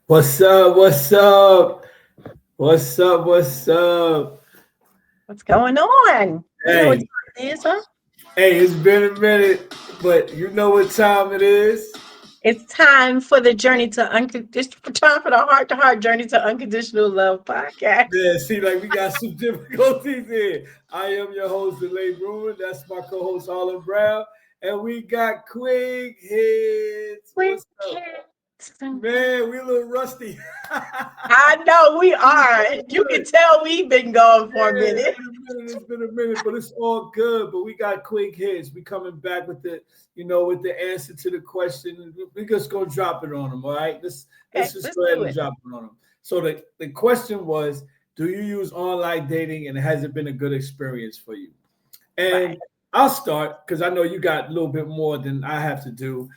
What's up? What's up? What's up? What's up? What's going on? You know what Hey, time it is, huh? it's been a minute, but you know what time it is? It's time for the journey to unconditional time for the heart to heart journey to unconditional love podcast. Yeah, see, like we got some difficulties here. I am your host, Delay Bruin. That's my co-host, Harlan Brown. And we got quick hits. With What's up? kids. Man, we a little rusty. I know we are. You can tell we've been going for a Yeah, minute. it's been a minute, but it's all good. But we got quick hits. We coming back with with the answer to the question. We just gonna drop it on them. All right, let's Okay, just let's go ahead do and it. drop it on them. So the question was, do you use online dating, and has it been a good experience for you? Right. And I'll start because I know you got a little bit more than I have to do.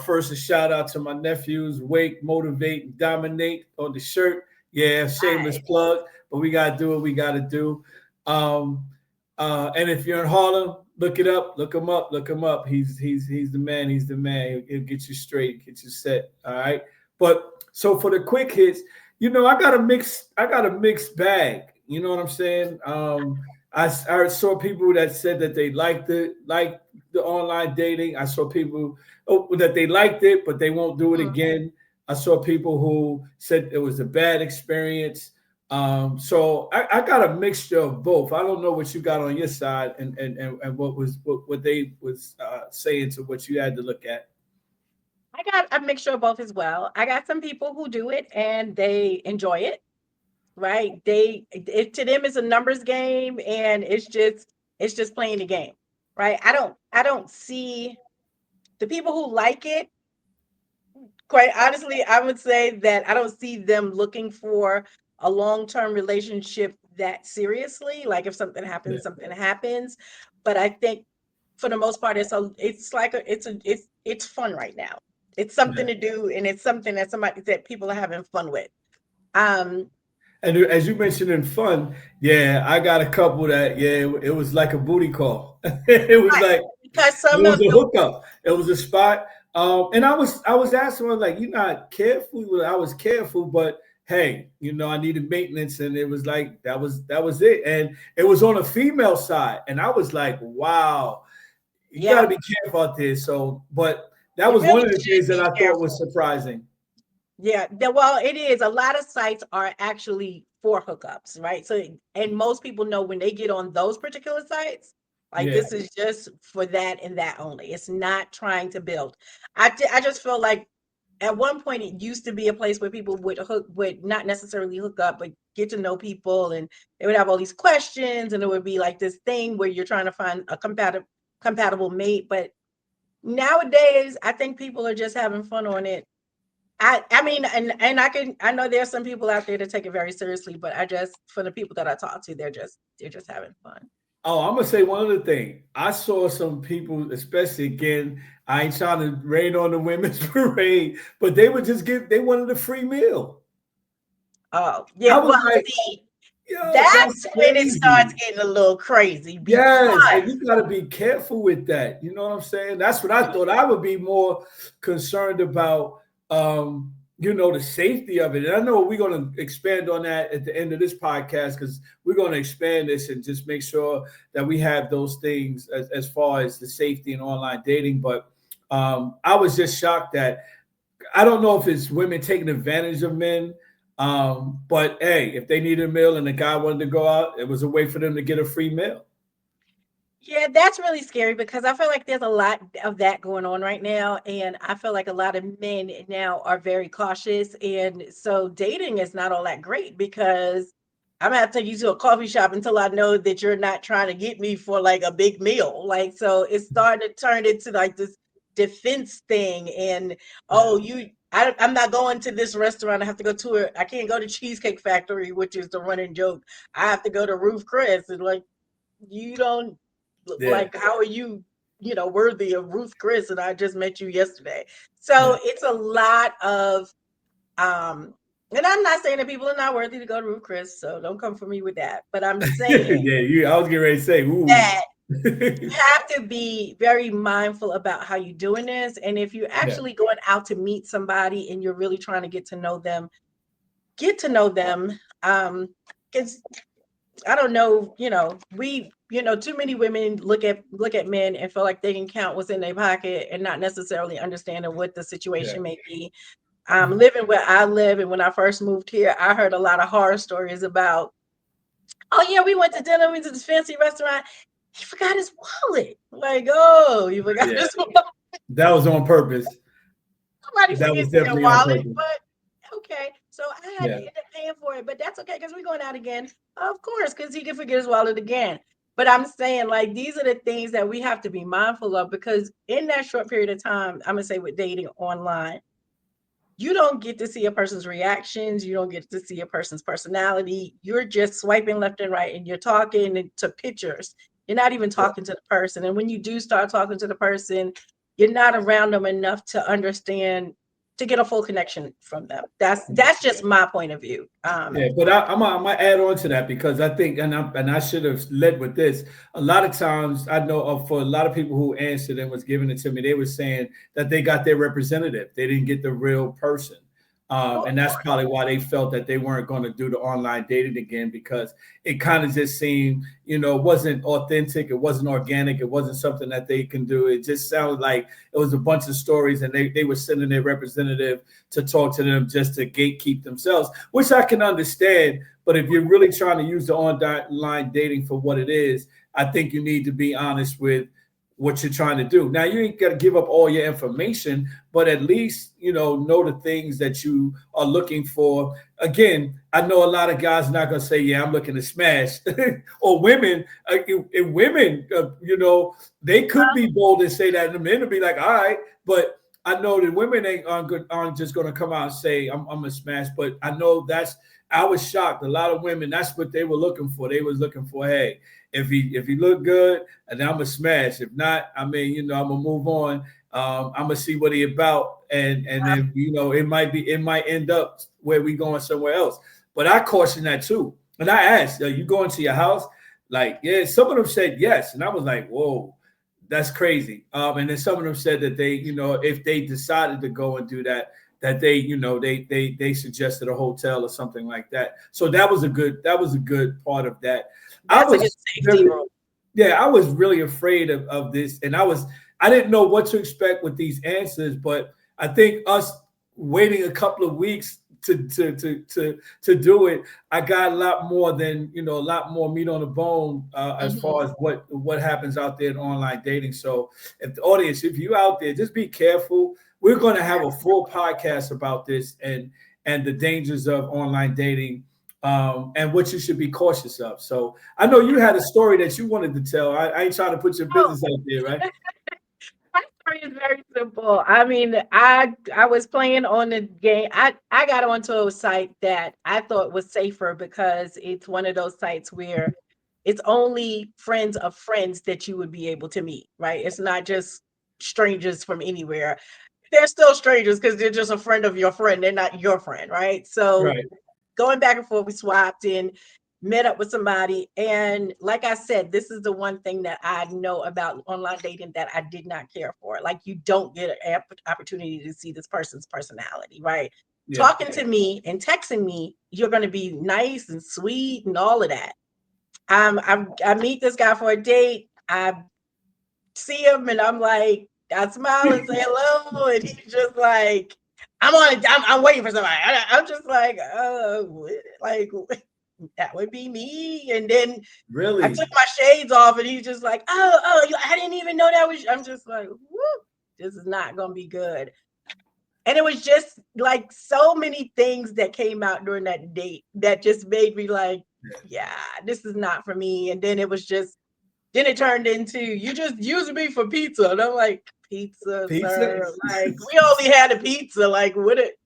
First, a shout out to my nephews, Wake, Motivate, Dominate on the shirt. Yeah, shameless Right. plug, but we gotta do what we gotta do. Um, and if you're in Harlem, look it up, look him up, look him up. He's the man. He's the man. He'll get you straight, get you set. All right. But so for the quick hits, I got a mixed bag. You know what I'm saying? I saw people that said that they liked the online dating. I saw people that they liked it, but they won't do it Mhm. again. I saw people who said it was a bad experience. So I got a mixture of both. I don't know what you got on your side and what they was saying to what you had to look at. I got a mixture of both as well. I got some people who do it and they enjoy it, right? To them it's a numbers game and it's just playing the game, right? I don't see the people who like it. Quite honestly, I would say that I don't see them looking for a long-term relationship that seriously. Like if something Yeah, happens, something happens. But I think for the most part, it's fun right now. It's something yeah. to do, and it's something that people are having fun with. Um, And as you mentioned in fun, yeah, I got a couple that it was like a booty call. It was right, like because it some was of a the hookup. It was a spot. And I was asking her like, you're not careful. Well, I was careful, but hey, I needed maintenance, and it was like that was it. And it was on a female side, and I was like, wow, you got to yeah, be careful out there. So, but that you was one really of the should things that be I thought was careful. surprising. Yeah, well, it is. A lot of sites are actually for hookups, right? So, and most people know when they get on those particular sites, like Yeah, this is just for that and that only. It's not trying to build. I just feel like at one point it used to be a place where people would not necessarily hook up, but get to know people, and they would have all these questions, and it would be like this thing where you're trying to find a compatible mate. But nowadays, I think people are just having fun on it. I mean, and I know there's some people out there that take it very seriously, but I just for the people that I talk to, they're just having fun. Oh, I'm gonna say one other thing. I saw some people, especially again, I ain't trying to rain on the women's parade, but they wanted a free meal. Oh, I yeah. was Well, like, see, yo, that's that's when it starts crazy. getting a little crazy Yes, and because you gotta be careful with that. You know what I'm saying? That's what I thought. I would be more concerned about the safety of it. And I know we're gonna expand on that at the end of this podcast because we're gonna expand this and just make sure that we have those things as far as the safety and online dating. But I was just shocked that I don't know if it's women taking advantage of men. But hey, if they needed a meal and the guy wanted to go out, it was a way for them to get a free meal. yeah, that's really scary because I feel like there's a lot of that going on right now, and I feel like a lot of men now are very cautious, and so dating is not all that great because I'm gonna have to take you to a coffee shop until I know that you're not trying to get me for like a big meal. Like, so it's starting to turn into like this defense thing, and Yeah. oh, I'm not going to this restaurant. I have to go to I can't go to Cheesecake Factory, which is the running joke. I have to go to Roof Chris, and like you don't Yeah. like how are you worthy of Ruth Chris and I just met you yesterday. Yeah. So it's a lot of um and I'm not saying that people are not worthy to go to Ruth Chris, so don't come for me with that, but I'm saying Yeah. I was getting ready to say, ooh, that you have to be very mindful about how you're doing this. And if you're actually going out to meet somebody and you're really trying to get to know them. Because I don't know, too many women look at men and feel like they can count what's in their pocket and not necessarily understanding what the situation may be. Living where I live, and when I first moved here, I heard a lot of horror stories about, oh yeah, we went to dinner, we went to this fancy restaurant. He forgot his wallet. Like, oh, you forgot his wallet. That was on purpose. Somebody That was forgets their definitely on wallet, purpose. but okay. So I had to end up paying for it, but that's okay because we're going out again. Of course, because he can forget his wallet again. But I'm saying, like, these are the things that we have to be mindful of, because in that short period of time, I'm gonna say with dating online, you don't get to see a person's reactions. You don't get to see a person's personality. You're just swiping left and right, and you're talking to pictures. You're not even talking to the person. And when you do start talking to the person, you're not around them enough to understand, to get a full connection from them. That's just my point of view. But I'm gonna add on to that, because I think, and I should have led with this. A lot of times, I know for a lot of people who answered and was giving it to me, they were saying that they got their representative. They didn't get the real person. And that's probably why they felt that they weren't going to do the online dating again, because it kind of just seemed, wasn't authentic. It wasn't organic. It wasn't something that they can do. It just sounded like it was a bunch of stories, and they were sending their representative to talk to them just to gatekeep themselves, which I can understand. But if you're really trying to use the online dating for what it is, I think you need to be honest with what you're trying to do. Now, you ain't got to give up all your information, but at least, know the things that you are looking for. Again, I know a lot of guys are not going to say, yeah, I'm looking to smash. Or women, they could be bold and say that, and the men will be like, all right. But I know that women aren't just going to come out and say, I'm going to smash. But I know I was shocked. A lot of women, that's what they were looking for. They was looking for, hey, if he look good, and I'm gonna smash. If not, I'm gonna move on. I'm gonna see what he about, and then it might end up where we going somewhere else. But I caution that too. And I asked, you going to your house? Like, yeah. Some of them said yes, and I was like, whoa, that's crazy. And then some of them said that they, if they decided to go and do that, that they suggested a hotel or something like that. So that was a good part of that. I was really afraid of this, and I didn't know what to expect with these answers, but I think us waiting a couple of weeks to do it, I got a lot more meat on the bone as far as what happens out there in online dating. So if the audience, if you out there, just be careful. We're going to have a full podcast about this and the dangers of online dating. And what you should be cautious of. So I know you had a story that you wanted to tell. I ain't trying to put your business out there, right? My story is very simple. I mean, I was playing on the game. I got onto a site that I thought was safer because it's one of those sites where it's only friends of friends that you would be able to meet, right? It's not just strangers from anywhere. They're still strangers because they're just a friend of your friend. They're not your friend, right? So going back and forth, we swapped and met up with somebody. And like I said, this is the one thing that I know about online dating that I did not care for. Like, you don't get an opportunity to see this person's personality, right? Yeah. Talking to me and texting me, you're going to be nice and sweet and all of that. I meet this guy for a date. I see him and I'm like, I smile and say hello. And he's just like, I'm waiting for somebody. I'm just like, oh, like that would be me. And then really, I took my shades off, and he's just like, I didn't even know that was. I'm just like, whoo, this is not gonna be good. And it was just like so many things that came out during that date that just made me like, yeah, this is not for me. And then it turned into, you just using me for pizza. And I'm like, pizza? Sir? Like, we only had a pizza. Like, what it?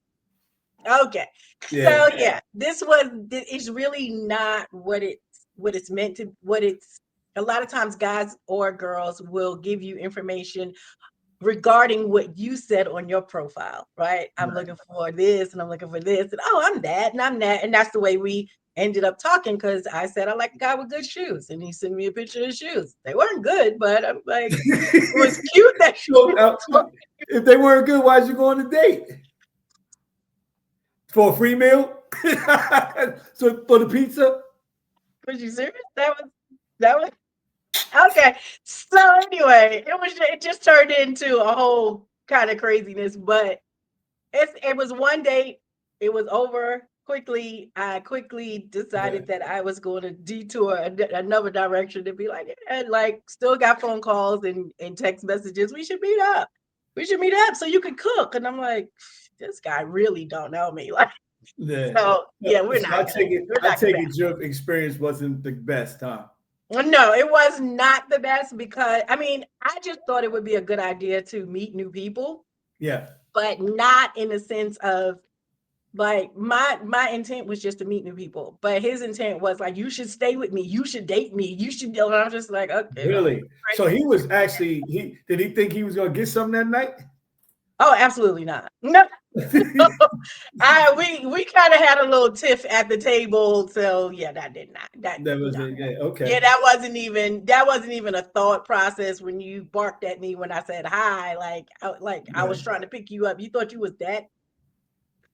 Okay. Yeah. So yeah, it's really not what it's meant to, a lot of times guys or girls will give you information regarding what you said on your profile, right? I'm looking for this and I'm looking for this, and I'm that and I'm that. And that's the way we ended up talking because I said I like a guy with good shoes, and he sent me a picture of his shoes. They weren't good, but I'm like, it was cute that if they weren't good, why'd you go on a date? For a free meal? So for the pizza? Was you serious? That was okay. So anyway, it just turned into a whole kind of craziness, but it was one date. It was over quickly. I quickly decided that I was going to detour another direction to be like, and like still got phone calls and text messages. We should meet up. We should meet up so you could cook. And I'm like, this guy really don't know me. Like, so yeah, we're so not. I take it your experience wasn't the best, huh? No, it was not the best because I mean, I just thought it would be a good idea to meet new people. Yeah. But not in the sense of like my intent was just to meet new people, but his intent was like, you should stay with me, you should date me, you should. And I'm just like, okay. Really? So he was actually did he think he was gonna get something that night? Oh, absolutely not. No. We kind of had a little tiff at the table, so yeah, that did not. That was no. it. Yeah, okay. Yeah, that wasn't even a thought process when you barked at me when I said hi. I was trying to pick you up. You thought you was that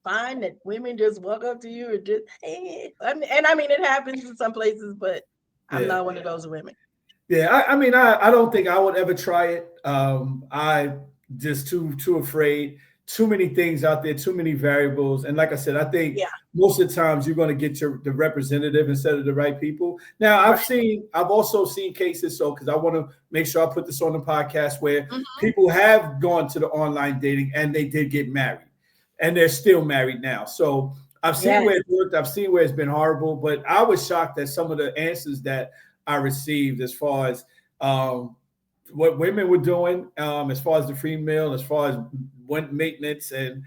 fine that women just walk up to you and just hey. I mean, it happens in some places, but I'm not one of those women. Yeah, I mean, I don't think I would ever try it. I just too afraid. Too many things out there, too many variables. And like I said, I think most of the times you're going to get the representative instead of the right people. Now, I've also seen cases, so because I want to make sure I put this on the podcast where people have gone to the online dating and they did get married and they're still married now. So I've seen where it worked. I've seen where it's been horrible, but I was shocked at some of the answers that I received as far as what women were doing, as far as the free meal, as far as maintenance, and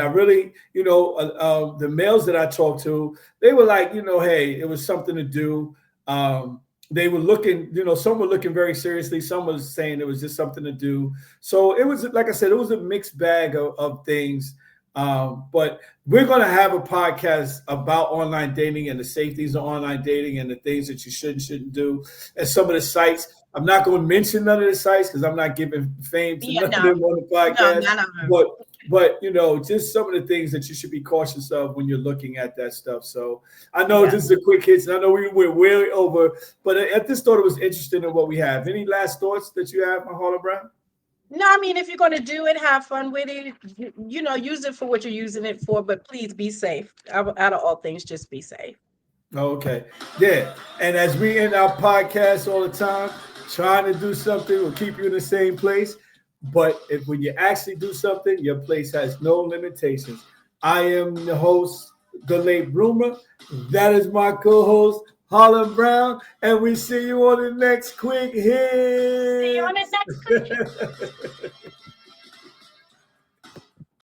I really, the males that I talked to, they were like, hey, it was something to do. They were looking, some were looking very seriously. Some was saying it was just something to do. So it was, like I said, it was a mixed bag of things. But we're going to have a podcast about online dating and the safeties of online dating and the things that you shouldn't do, and some of the sites. I'm not going to mention none of the sites because I'm not giving fame to none of them on the podcast. No, none of them. But just some of the things that you should be cautious of when you're looking at that stuff. So I know this is a quick hit, and I know we went way over, but I just thought it was interesting in what we have. Any last thoughts that you have, Harlan Brown? No, I mean, if you're going to do it, have fun with it. Use it for what you're using it for, but please be safe. Out of all things, just be safe. Okay. Yeah. And as we end our podcast all the time, trying to do something will keep you in the same place. But when you actually do something, your place has no limitations. I am the host, the late Bloomer. That is my co-host, Harlan Brown. And we see you on the next quick hit. See you on the next quick hit.